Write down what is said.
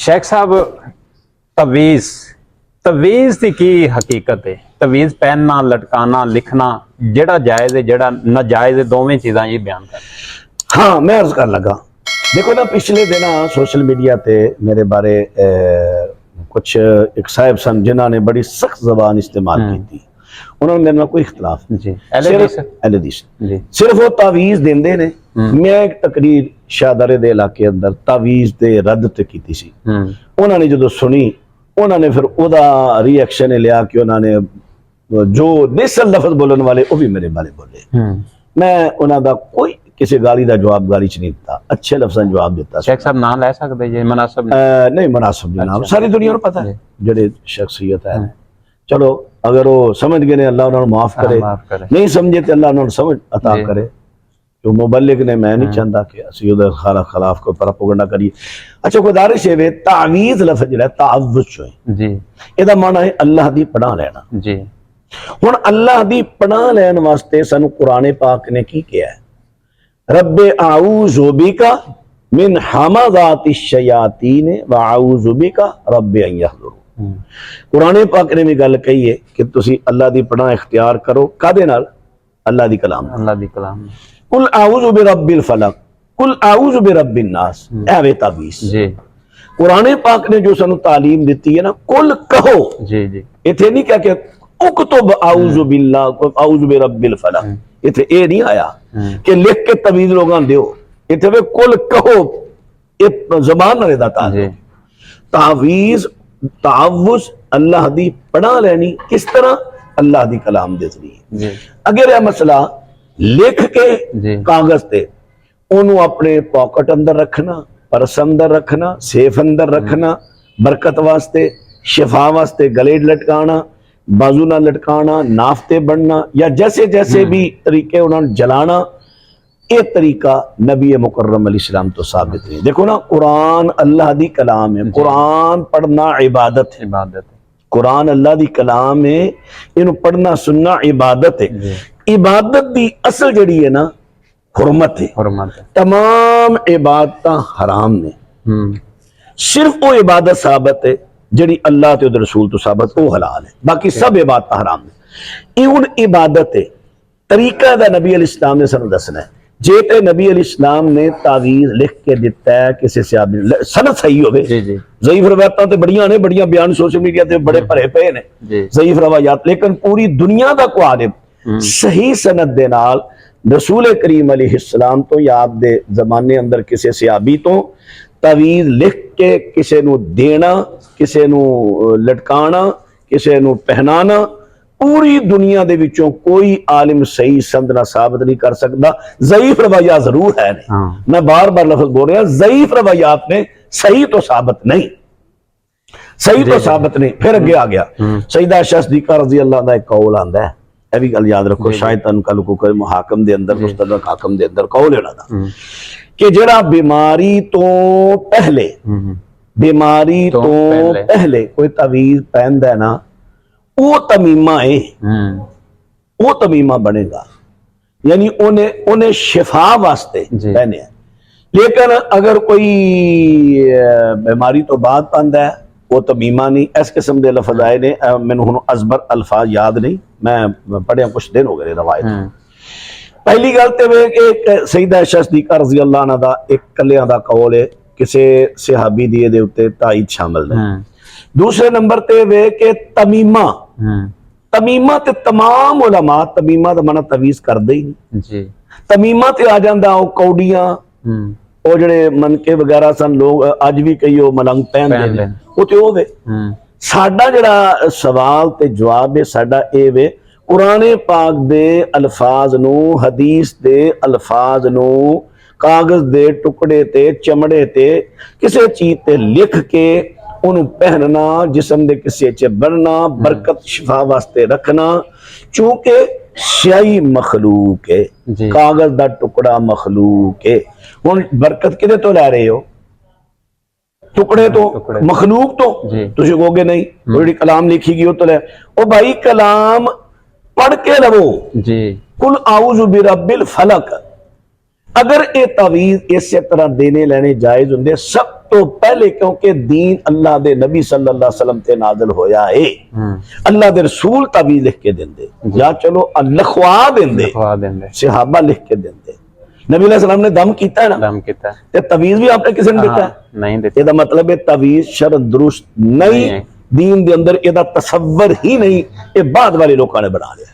शेख साहब तवीज़ तवीज़ की की हकीकत है? तवीज़ पहनना, लटकाना, लिखना, जेड़ा जायज़ है जेड़ा नाजायज़ है, दोवें चीज़ां ये बयान कर। हाँ, मैं अर्ज कर लगा। देखो ना, पिछले दिन सोशल मीडिया ते मेरे बारे कुछ एक साहब सन जिन्होंने बड़ी सख्त जबान इस्तेमाल की थी। उन्होंने मेरे नाल कोई इख्तलाफ जी, सिर्फ वो तावीज़ देंदे ने। मैं एक तकरीर शाहदरे दे इलाके अंदर तावीज़ दे रद्द ते कीती सी। उन्होंने जो सुनी, उन्होंने फिर ओदा रिएक्शन लिया कि उन्होंने जो नेसल लफ्ज बोलने वाले वो भी मेरे बारे बोले। मैं उन्होंने कोई किसी गाली का जवाब गाली च नहीं दिता, अच्छे लफ्ज़ां जवाब दिता। शेख साहब नाम लै सकदे जे? मुनासिब नहीं, मुनासिब जनाब, सारी दुनिया को पता है जेडे शख्सियत है। चलो, अगर वो समझ गए ने अल्लाह उन्हें माफ करे, नहीं समझे तो अल्लाह उन्हें समझ अता करे। जो मुबल्लिग ने, मैं नहीं चाहता कि असि उहदे खिलाफ कोई प्रोपेगेंडा करिए। अच्छा, गुजारिश है वे तावीज़ लफ्ज़ जिहड़ा ताअव्वुज़ जी, इहदा माना है अल्लाह दी पनाह लेना जी। हुण अल्लाह दी पनाह लैन वास्ते सानू कुरान पाक ने की किया है? रब्बे आऊज़ु बिका मिन हमाज़ातिश शयातीन व आऊज़ु बिका रब्बे अन यहज़ुरून। कुरान पाक ने भी गल कही है कि तुसी अल्लाह दी पनाह इख्तियार करो। कादे नाल? अल्लाह दी कलाम। अल्लाह दी कलाम। कुल आऊज़ु बिरब्बिल फलक, कुल आऊज़ु बिरब्बिन नास, ऐवे तावीज़ जी। कुरान पाक ने जो सानू तालीम दी है ना, कुल कहो जी जी, इथे नहीं कह के उक्तुब आऊज़ु बिल्लाह आऊज़ु बिरब्बिल फलक, इथे ये नहीं आया कि लिख के तवीज़ लोगां दियो। इथे वे कुल कहो, एक ज़बान नाल दा तावीज़ ताअव्वुज़ अल्लाह दी पनाह लैनी। किस तरह? अल्लाह दी कलाम दे ज़रिए। अगर यह मसला लिख के कागज ते ओनू अपने पॉकेट अंदर रखना, पर्स अंदर रखना, सेफ अंदर रखना, बरकत वास्ते, शिफा वास्ते गले लटकाना, बाजू ना लटकाना, नाफते बनना, या जैसे जैसे भी तरीके उन्होंने जलाना, ये तरीका नबी मुकर्रम अलैहिस्सलाम तो साबित है। देखो ना, कुरान अल्लाह दी कलाम है, कुरान पढ़ना इबादत है। कुरान अल्लाह दी कलाम है, इन्हू पढ़ना सुनना इबादत है। इबादत दी असल जड़ी है ना, हुरमत है। तमाम इबादत हराम ने, सिर्फ वो इबादत साबित है जड़ी अल्लाह ते रसूल तो साबित, वो हलाल है। बाकी सब इबादत हराम ने। इउन इबादत है तरीका दा नबी अलैहिस्सलाम ने सानू दसना है। जे ते नबी अलैहिस्सलाम ने तावीज़ लिख के दिता है किसी सहाबी, सनद सही होवे। ज़ईफ रवायतां ते बड़ियां ने, बड़ियां बयान सोशल मीडिया ते बड़े भरे पे ने ज़ईफ रवायत, लेकिन पूरी दुनिया दा को आलिम सही सनद दे नाल रसूल करीम अलैहिस्सलाम तो या आप दे जमाने अंदर किसी सहाबी तो तावीज़ लिख के किसी नू देना, किसी नू लटकाना, किसी नू पहनाना, पूरी दुनिया दे विचों कोई आलिम सही संद ना साबित नहीं कर सकता। ज़ईफ रवायत जरूर है ने, मैं बार बार लफ्ज बोल रहा, ज़ईफ रवायत ने सही तो साबित नहीं, सही तो साबित नहीं। फिर अगे आ गया सईदा आयशा सिद्दीक़ा रज़ी अल्लाह दा एक कौल आंदा है, यह भी गल याद रखो, शायद तुहानू कल को मुहाकम दे अंदर, मुस्तदरक हाकम दे अंदर कौल है उन्हां दा कि जेड़ा बीमारी तो पहले, बीमारी तो पहले कोई तावीज़ पहनदा है ना, वो तमीमा है, वो तमीमा बनेगा, यानी उन्हें शिफा वास्ते पहने। लेकिन अगर कोई बीमारी तो बाद पहनदा है, वो तमीमा नहीं। इस किस्म के लफज आए ने, मैनू हुण अज़बर अल्फाज याद नहीं, मैं पढ़िया कुछ दिन हो गए रवायत। पहली गल तो वे कि सईदा आयशा सिद्दीक़ा रज़ी अल्लाह अन्हा दा एक कलियां दा कौल है, किसी सहाबी दी दे उत्ते ताईद शामिल है। दूसरे नंबर ते वे कि तमीमा, तमीमा ते तमाम उलमा तमीमा दा मना तवीज़ करदे ही नहीं। तमीमा ते आ जांदा ओ कौडियां, ओ जड़े मनके वगैरह सन, लोग अज भी कई ओ मलंग पहनदे ने, ओ ते ओ वे। साडा जड़ा सवाल ते जवाब है साडा ए वे, कुरान पाक दे अल्फाज नू, हदीस दे अल्फाज नू कागज दे टुकड़े ते, चमड़े ते, किसी चीज ते लिख के उन्होंने पहनना, जिसम दे किसी च बनना, बरकत शिफा वास्ते रखना। चूंकि स्याही मखलूक है, कागज दा टुकड़ा मखलूक है। हुण बरकत किदे तो लै रहे हो? टुकड़े तो, मखलूक तो। तुसीं कहोगे नहीं, वो कलाम लिखी गई तो लै, ओ भाई कलाम पढ़ के लवो जी। कुल आऊज़ु बिरब्बिल फलक, अगर ये तावीज़ इस तरह देने लेने जायज होंदे, सब ਤੋਂ ਪਹਿਲੇ ਕਿਉਂਕਿ ਦੀਨ ਅੱਲਾਹ ਦੇ ਨਬੀ ਸੱਲੱਲਾਹੁ ਅਲੈहि ਵਸੱਲਮ ਤੇ ਨਾਜ਼ਿਲ ਹੋਇਆ ਹੈ, ਅੱਲਾਹ ਦੇ ਰਸੂਲ ਤਵੀਜ਼ ਲਿਖ ਕੇ ਦਿੰਦੇ ਜਾਂ ਚਲੋ ਲਿਖਵਾ ਦਿੰਦੇ, ਸਹਾਬਾ ਲਿਖ ਕੇ ਦਿੰਦੇ। ਨਬੀ ਅਲੈहि ਸਲਾਮ ਨੇ ਦਮ ਕੀਤਾ ਹੈ ਨਾ, ਦਮ ਕੀਤਾ ਤੇ ਤਵੀਜ਼ ਵੀ ਆਪਨੇ ਕਿਸੇ ਨੇ ਦਿੱਤਾ ਨਹੀਂ ਦਿੱਤਾ। ਇਹਦਾ ਮਤਲਬ ਹੈ ਤਵੀਜ਼ ਸ਼ਰਅ ਦੁरुस्त नहीं, दीन के अंदर ਇਹਦਾ ਤਸੱਵਰ ही नहीं, ये बाद वाले लोगों ने बना लिया।